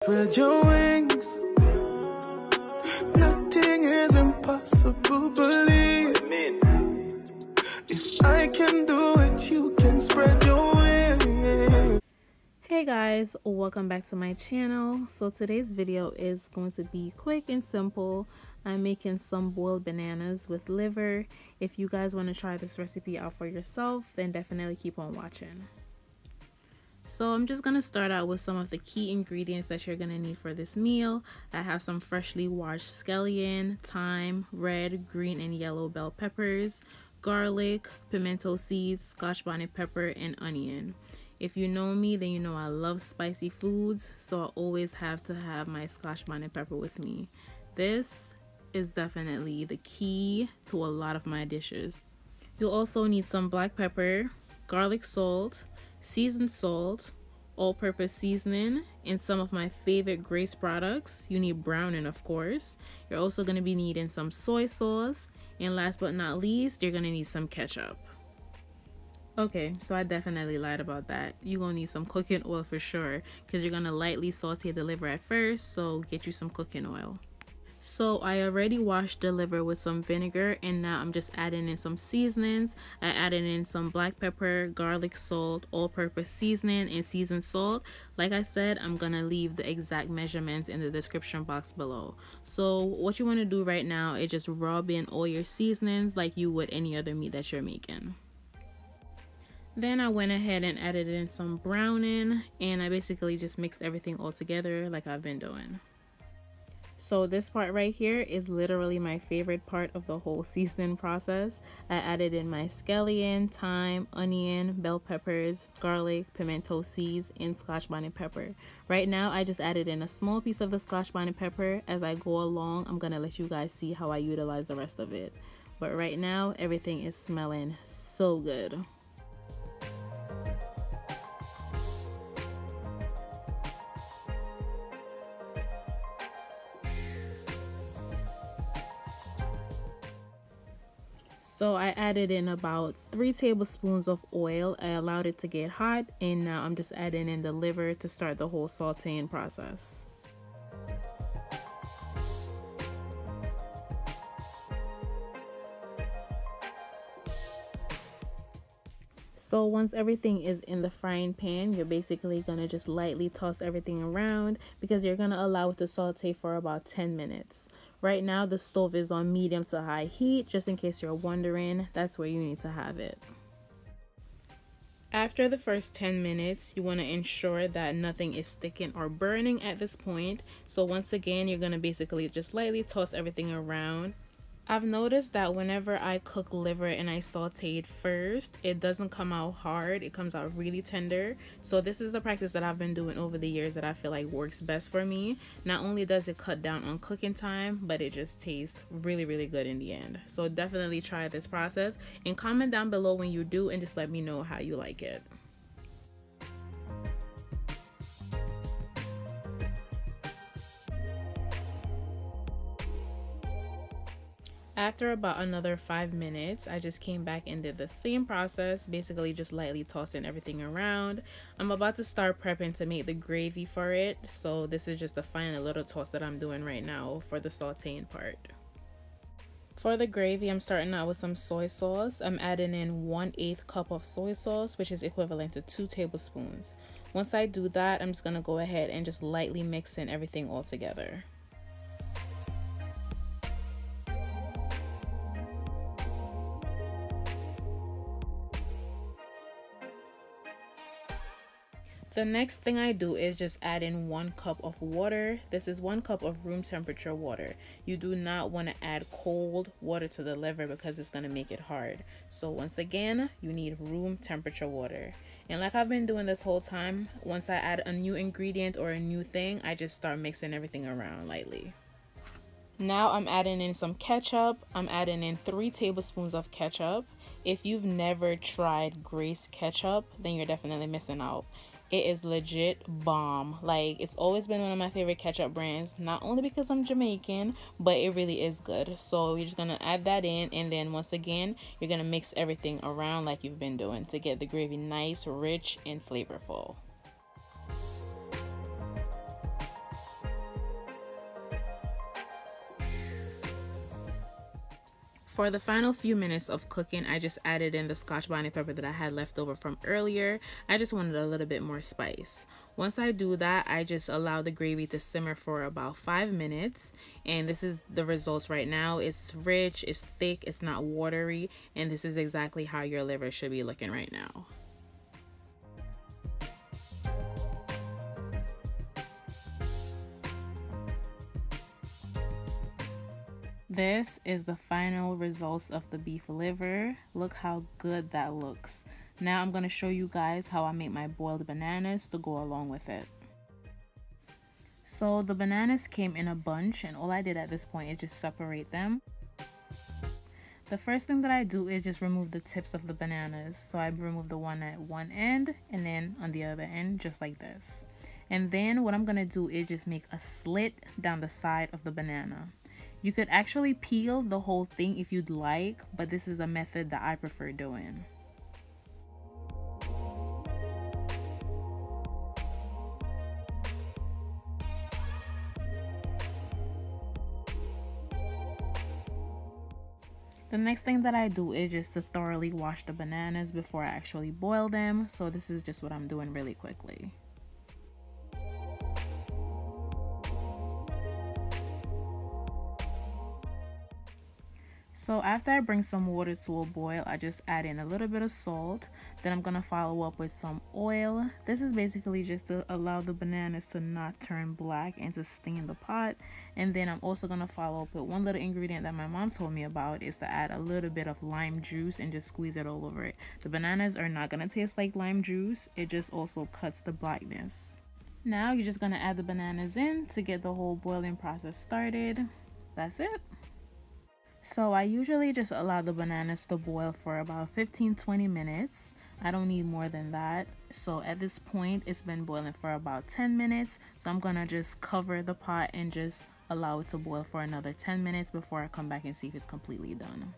Spread your wings. Nothing is impossible, believe me. If I can do it, you can spread your wings. Hey guys, welcome back to my channel. So today's video is going to be quick and simple. I'm making some boiled bananas with liver. If you guys want to try this recipe out for yourself, then definitely keep on watching. So I'm just going to start out with some of the key ingredients that you're going to need for this meal. I have some freshly washed scallion, thyme, red, green, and yellow bell peppers, garlic, pimento seeds, scotch bonnet pepper, and onion. If you know me, then you know I love spicy foods, so I always have to have my scotch bonnet pepper with me. This is definitely the key to a lot of my dishes. You'll also need some black pepper, garlic salt, seasoned salt, all-purpose seasoning, and some of my favorite Grace products. You need browning, of course. You're also going to be needing some soy sauce, and last but not least, you're going to need some ketchup. Okay, so I definitely lied about that. You're going to need some cooking oil for sure, because you're going to lightly saute the liver at first, so get you some cooking oil. So I already washed the liver with some vinegar, and now I'm just adding in some seasonings. I added in some black pepper, garlic salt, all-purpose seasoning, and seasoned salt. Like I said, I'm gonna leave the exact measurements in the description box below. So what you want to do right now is just rub in all your seasonings like you would any other meat that you're making. Then I went ahead and added in some browning, and I basically just mixed everything all together like I've been doing. So this part right here is literally my favorite part of the whole seasoning process. I added in my scallion, thyme, onion, bell peppers, garlic, pimento seeds, and scotch bonnet pepper. Right now I just added in a small piece of the scotch bonnet pepper. As I go along, I'm gonna let you guys see how I utilize the rest of it. But right now everything is smelling so good. So I added in about 3 tablespoons of oil. I allowed it to get hot, and now I'm just adding in the liver to start the whole sauteing process. So once everything is in the frying pan, you're basically going to just lightly toss everything around because you're going to allow it to saute for about 10 minutes. Right now the stove is on medium to high heat, just in case you're wondering. That's where you need to have it. After the first 10 minutes, you want to ensure that nothing is sticking or burning at this point. So once again, you're going to basically just lightly toss everything around. I've noticed that whenever I cook liver and I saute it first, it doesn't come out hard. It comes out really tender. So this is the practice that I've been doing over the years that I feel like works best for me. Not only does it cut down on cooking time, but it just tastes really, really good in the end. So definitely try this process and comment down below when you do and just let me know how you like it. After about another 5 minutes, I just came back and did the same process, basically just lightly tossing everything around. I'm about to start prepping to make the gravy for it, so this is just the final little toss that I'm doing right now for the sauteing part. For the gravy, I'm starting out with some soy sauce. I'm adding in 1/8 cup of soy sauce, which is equivalent to 2 tablespoons. Once I do that, I'm just going to go ahead and just lightly mix in everything all together. The next thing I do is just add in 1 cup of water. This is 1 cup of room temperature water. You do not want to add cold water to the liver because it's going to make it hard. So once again, you need room temperature water. And like I've been doing this whole time, once I add a new ingredient or a new thing, I just start mixing everything around lightly. Now I'm adding in some ketchup. I'm adding in 3 tablespoons of ketchup. If you've never tried Grace ketchup, then you're definitely missing out. It is legit bomb. Like, it's always been one of my favorite ketchup brands, not only because I'm Jamaican, but it really is good. So you're just gonna add that in, and then once again you're gonna mix everything around like you've been doing to get the gravy nice, rich, and flavorful. For the final few minutes of cooking, I just added in the scotch bonnet pepper that I had left over from earlier. I just wanted a little bit more spice. Once I do that, I just allow the gravy to simmer for about 5 minutes, and this is the results right now. It's rich, it's thick, it's not watery, and this is exactly how your liver should be looking right now. This is the final results of the beef liver. Look how good that looks. Now I'm going to show you guys how I make my boiled bananas to go along with it. So the bananas came in a bunch, and all I did at this point is just separate them. The first thing that I do is just remove the tips of the bananas. So I remove the one at one end and then on the other end, just like this. And then what I'm going to do is just make a slit down the side of the banana. You could actually peel the whole thing if you'd like, but this is a method that I prefer doing. The next thing that I do is just to thoroughly wash the bananas before I actually boil them. So this is just what I'm doing really quickly. So after I bring some water to a boil, I just add in a little bit of salt. Then I'm gonna follow up with some oil. This is basically just to allow the bananas to not turn black and to stay in the pot. And then I'm also gonna follow up with one little ingredient that my mom told me about, is to add a little bit of lime juice and just squeeze it all over it. The bananas are not gonna taste like lime juice. It just also cuts the blackness. Now you're just gonna add the bananas in to get the whole boiling process started. That's it. So I usually just allow the bananas to boil for about 15-20 minutes. I don't need more than that. So at this point, it's been boiling for about 10 minutes. So I'm gonna just cover the pot and just allow it to boil for another 10 minutes before I come back and see if it's completely done.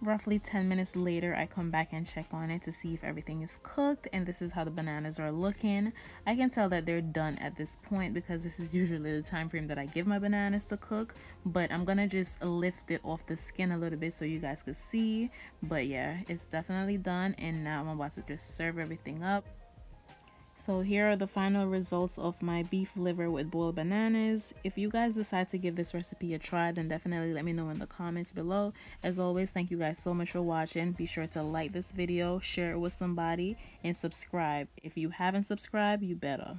Roughly 10 minutes later, I come back and check on it to see if everything is cooked, and this is how the bananas are looking. I can tell that they're done at this point because this is usually the time frame that I give my bananas to cook, but I'm gonna just lift it off the skin a little bit so you guys could see. But yeah, it's definitely done, and now I'm about to just serve everything up. So here are the final results of my beef liver with boiled bananas. If you guys decide to give this recipe a try, then definitely let me know in the comments below. As always, thank you guys so much for watching. Be sure to like this video, share it with somebody, and subscribe. If you haven't subscribed, you better.